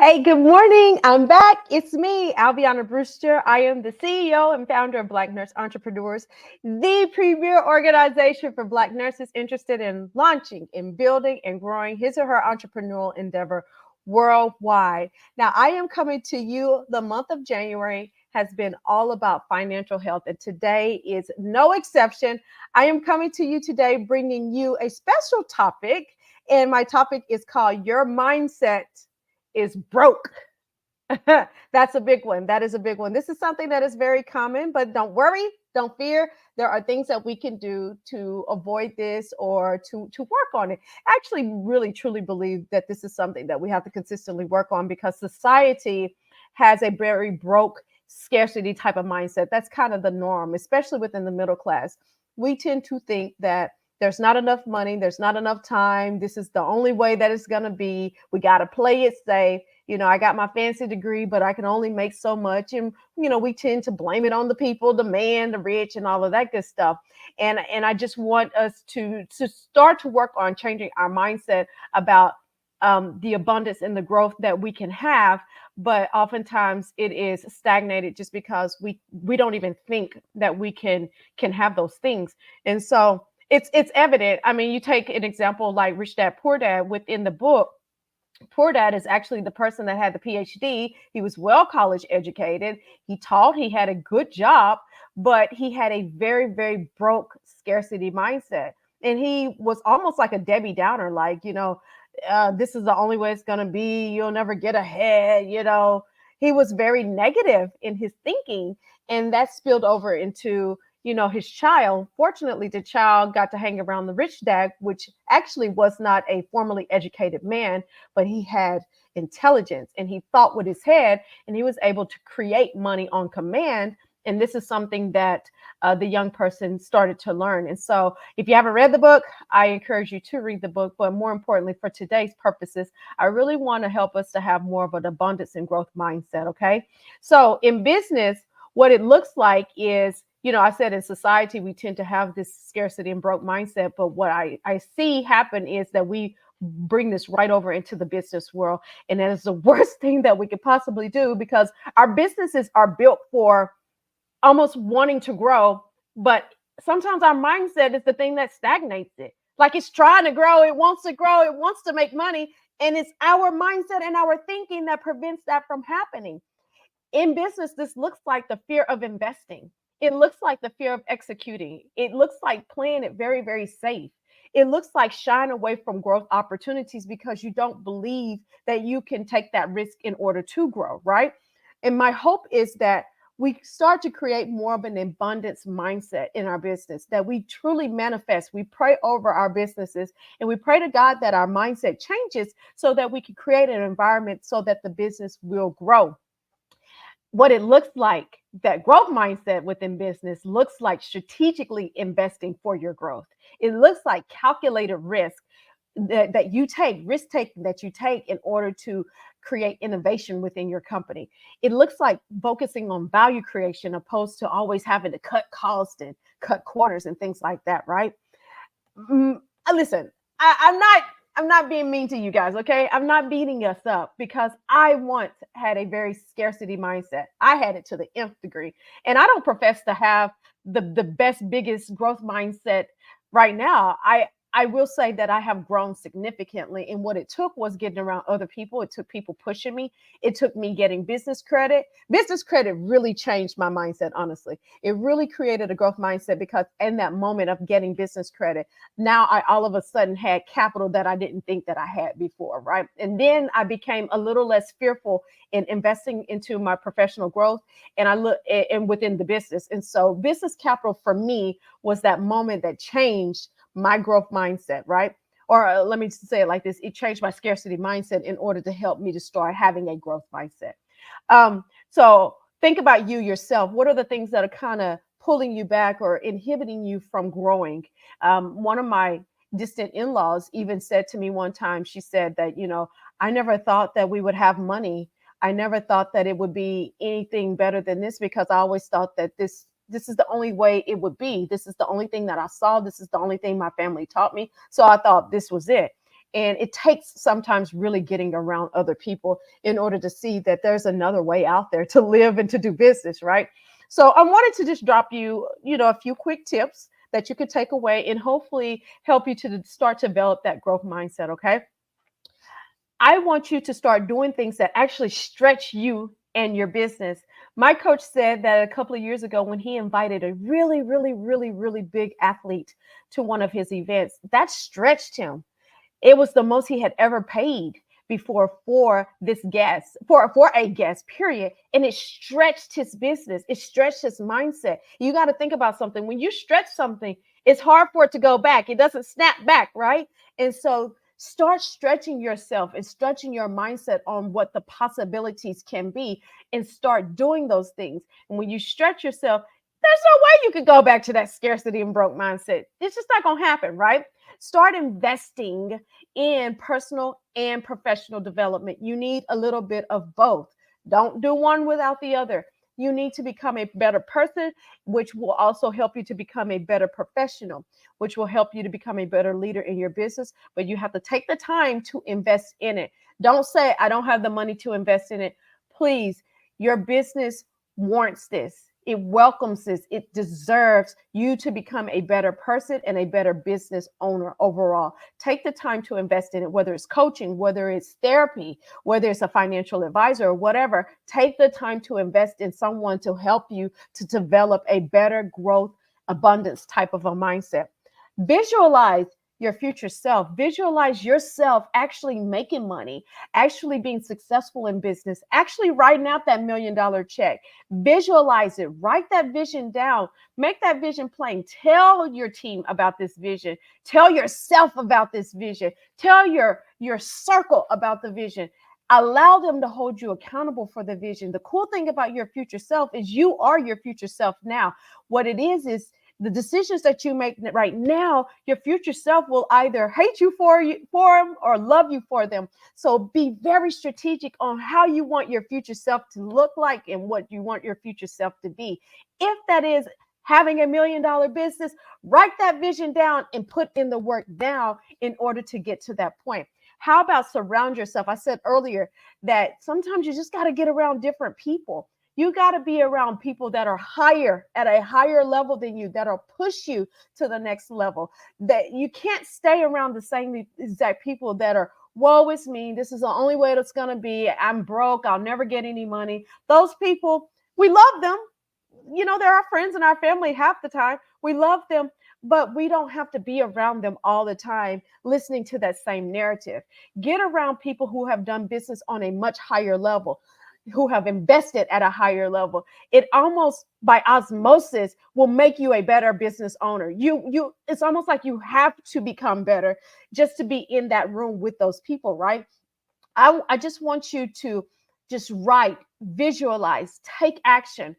Hey, good morning. I'm back. It's me, Albiana Brewster. I am the CEO and founder of Black Nurse Entrepreneurs, the premier organization for Black nurses interested in launching and building and growing his or her entrepreneurial endeavor worldwide. Now, I am coming to you. The month of January has been all about financial health, and today is no exception. I am coming to you today bringing you a special topic, and my topic is called Your Mindset is Broke. That's a big one. That is a big one. This is something that is very common, but don't worry, don't fear. There are things that we can do to avoid this or to work on it. I actually really truly believe that this is something that we have to consistently work on because society has a very broke scarcity type of mindset. That's kind of the norm, especially within the middle class. We tend to think that there's not enough money, there's not enough time. This is the only way that it's going to be. We got to play it safe. I got my fancy degree, but I can only make so much. And, we tend to blame it on the people, the man, the rich, and all of that good stuff. And I just want us to start to work on changing our mindset about the abundance and the growth that we can have. But oftentimes it is stagnated just because we don't even think that we can have those things. And so it's evident. I mean, you take an example like Rich Dad Poor Dad within the book. Poor Dad is actually the person that had the PhD. He was well college educated. He taught, he had a good job, but he had a very, very broke scarcity mindset. And he was almost like a Debbie Downer, like, this is the only way it's going to be. You'll never get ahead. He was very negative in his thinking. And that spilled over into his child. Fortunately, the child got to hang around the rich dad, which actually was not a formally educated man, but he had intelligence and he thought with his head and he was able to create money on command. And this is something that the young person started to learn. And so if you haven't read the book, I encourage you to read the book. But more importantly, for today's purposes, I really want to help us to have more of an abundance and growth mindset. Okay. So in business, what it looks like is, I said in society, we tend to have this scarcity and broke mindset. But what I see happen is that we bring this right over into the business world. And that is the worst thing that we could possibly do because our businesses are built for almost wanting to grow. But sometimes our mindset is the thing that stagnates it. Like it's trying to grow, it wants to grow, it wants to make money. And it's our mindset and our thinking that prevents that from happening. In business, this looks like the fear of investing. It looks like the fear of executing. It looks like playing it very, very safe. It looks like shying away from growth opportunities because you don't believe that you can take that risk in order to grow, right? And my hope is that we start to create more of an abundance mindset in our business, that we truly manifest. We pray over our businesses and we pray to God that our mindset changes so that we can create an environment so that the business will grow. What it looks like, that growth mindset within business looks like strategically investing for your growth. It looks like calculated risk that you take, risk taking that you take in order to create innovation within your company. It looks like focusing on value creation opposed to always having to cut costs and cut corners and things like that, right? Listen, I'm not being mean to you guys, okay? I'm not beating us up because I once had a very scarcity mindset. I had it to the nth degree. And I don't profess to have the best, biggest growth mindset right now. I will say that I have grown significantly. And what it took was getting around other people. It took people pushing me. It took me getting business credit. Business credit really changed my mindset, honestly. It really created a growth mindset because in that moment of getting business credit, now I all of a sudden had capital that I didn't think that I had before, right? And then I became a little less fearful in investing into my professional growth and within the business. And so business capital for me was that moment that changed my growth mindset, right? Or let me say it like this. It changed my scarcity mindset in order to help me to start having a growth mindset. So think about you yourself. What are the things that are kind of pulling you back or inhibiting you from growing? One of my distant in-laws even said to me one time, she said that, I never thought that we would have money. I never thought that it would be anything better than this because I always thought that this is the only way it would be. This is the only thing that I saw. This is the only thing my family taught me. So I thought this was it. And it takes sometimes really getting around other people in order to see that there's another way out there to live and to do business, right? So I wanted to just drop you, a few quick tips that you could take away and hopefully help you to start to develop that growth mindset, okay? I want you to start doing things that actually stretch you and your business. My coach said that a couple of years ago when he invited a really, really, really, really big athlete to one of his events, that stretched him. It was the most he had ever paid before for this guest, for a guest, period. And it stretched his business. It stretched his mindset. You got to think about something. When you stretch something, it's hard for it to go back. It doesn't snap back, right? And so start stretching yourself and stretching your mindset on what the possibilities can be and start doing those things. And when you stretch yourself, there's no way you could go back to that scarcity and broke mindset. It's just not going to happen, right? Start investing in personal and professional development. You need a little bit of both. Don't do one without the other. You need to become a better person, which will also help you to become a better professional, which will help you to become a better leader in your business. But you have to take the time to invest in it. Don't say, I don't have the money to invest in it. Please, your business warrants this. It welcomes this. It deserves you to become a better person and a better business owner overall. Take the time to invest in it, whether it's coaching, whether it's therapy, whether it's a financial advisor or whatever. Take the time to invest in someone to help you to develop a better growth, abundance type of a mindset. Visualize your future self. Visualize yourself actually making money, actually being successful in business, actually writing out that $1 million check. Visualize it. Write that vision down. Make that vision plain. Tell your team about this vision. Tell yourself about this vision. Tell your circle about the vision. Allow them to hold you accountable for the vision. The cool thing about your future self is you are your future self now. What it is the decisions that you make right now, your future self will either hate you for them or love you for them. So be very strategic on how you want your future self to look like and what you want your future self to be. If that is having $1 million business, write that vision down and put in the work now in order to get to that point. How about surround yourself? I said earlier that sometimes you just got to get around different people. You got to be around people that are higher, at a higher level than you, that'll push you to the next level. That you can't stay around the same exact people that are, woe is me, this is the only way it's going to be, I'm broke, I'll never get any money. Those people, we love them. They're our friends and our family half the time. We love them, but we don't have to be around them all the time listening to that same narrative. Get around people who have done business on a much higher level, who have invested at a higher level. It almost by osmosis will make you a better business owner. It's almost like you have to become better just to be in that room with those people, right? I just want you to just write, visualize, take action,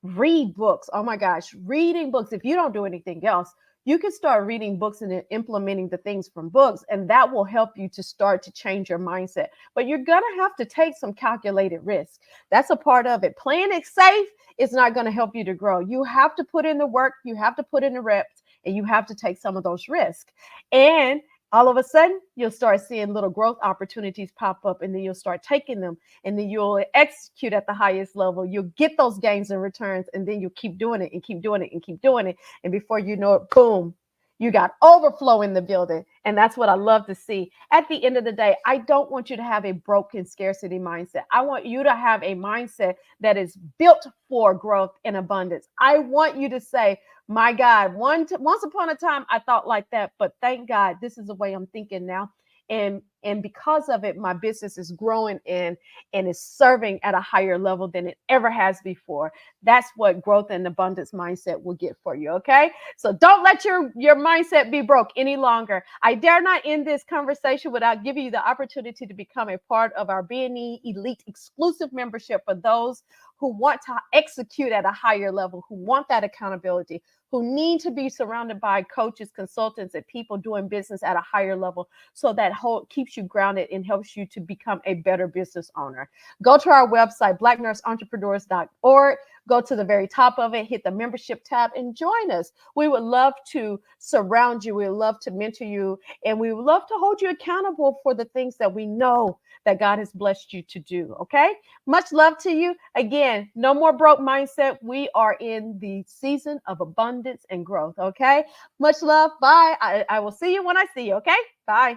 read books. Oh my gosh, reading books. If you don't do anything else, you can start reading books and implementing the things from books, and that will help you to start to change your mindset. But you're going to have to take some calculated risk. That's a part of it. Playing it safe is not going to help you to grow. You have to put in the work, you have to put in the reps, and you have to take some of those risks. And all of a sudden, you'll start seeing little growth opportunities pop up, and then you'll start taking them, and then you'll execute at the highest level. You'll get those gains and returns, and then you'll keep doing it and keep doing it and keep doing it. And before you know it, boom, you got overflow in the building. And that's what I love to see. At the end of the day, I don't want you to have a broken scarcity mindset. I want you to have a mindset that is built for growth and abundance. I want you to say, my God, once upon a time, I thought like that, but thank God, this is the way I'm thinking now. And because of it, my business is growing and is serving at a higher level than it ever has before. That's what growth and abundance mindset will get for you. Okay. So don't let your mindset be broke any longer. I dare not end this conversation without giving you the opportunity to become a part of our B&E Elite exclusive membership for those who want to execute at a higher level, who want that accountability, who need to be surrounded by coaches, consultants, and people doing business at a higher level, so that keeps you grounded and helps you to become a better business owner. Go to our website, blacknurseentrepreneurs.org. go to the very top of it, hit the membership tab, and join us. We would love to surround you. We would love to mentor you, and we would love to hold you accountable for the things that we know that God has blessed you to do. Okay? Much love to you. Again, no more broke mindset. We are in the season of abundance and growth. Okay? Much love. Bye. I will see you when I see you. Okay? Bye.